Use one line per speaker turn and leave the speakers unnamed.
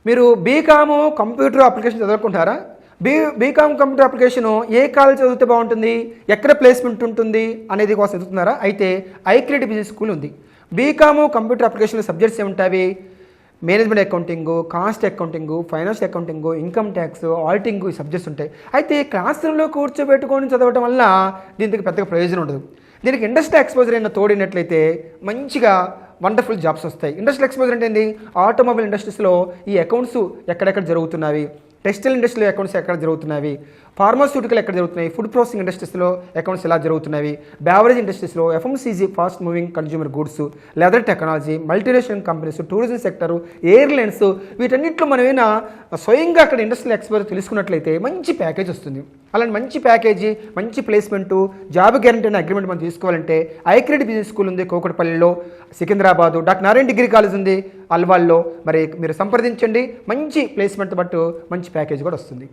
మీరు B Com computer application చదువుకుంటారా? B Com computer application ఏ కాలేజ్ చదివితే బాగుంటుంది, ఎక్కడ ప్లేస్మెంట్ ఉంటుంది అనేది కోసం చదువుతున్నారా? అయితే ఐక్రెడిట్ బిజినెస్ స్కూల్ ఉంది. బీకామ్ కంప్యూటర్ అప్లికేషన్ సబ్జెక్ట్స్ ఏముంటాయి? Management accounting, cost accounting, financial accounting, income tax, auditing ఈ సబ్జెక్ట్స్ ఉంటాయి. అయితే క్లాస్ రూమ్లో కూర్చోబెట్టుకొని చదవటం వల్ల దీనికి పెద్దగా ప్రయోజనం ఉండదు. దీనికి ఇండస్ట్రీ ఎక్స్పోజర్ అయినా తోడినట్లయితే మంచిగా వండర్ఫుల్ జాబ్స్ వస్తాయి. ఇండస్ట్రియల్ ఎక్స్పోజర్ అంటే ఏంటి? ఆటోమొబైల్ ఇండస్ట్రీస్లో ఈ అకౌంట్స్ ఎక్కడెక్కడ జరుగుతున్నవి, టెక్స్టైల్ ఇండస్ట్రీలో అకౌంట్స్ ఎక్కడ జరుగుతున్నవి, ఫార్మాస్యూటికల్ ఎక్కడ జరుగుతున్నాయి, ఫుడ్ ప్రాసెసింగ్ ఇండస్ట్రీస్లో అకౌంట్స్ ఎలా జరుగుతున్నవి, బేవరేజ్ ఇండస్ట్రీస్లో, FMCG fast moving consumer goods, leather technology, multinational companies, tourism sector, airlines, వీటన్నిటిలో మనమైనా స్వయంగా అక్కడ ఇండస్ట్రియల్ ఎక్స్పోజర్ తెలుసుకున్నట్లయితే మంచి ప్యాకేజ్ వస్తుంది. అలాంటి మంచి ప్యాకేజీ, మంచి ప్లేస్మెంటు, జాబ్ గ్యారంటీ అనే అగ్రిమెంట్ మనం తీసుకోవాలంటే ఐక్రెడిట్ బిజినెస్ స్కూల్ ఉంది కూకట్పల్లిలో, Secunderabad, doctor Narayana degree college ఉంది అల్వాల్లో. మరి మీరు సంప్రదించండి, మంచి ప్లేస్మెంట్ బట్టు మంచి ప్యాకేజ్ కూడా వస్తుంది.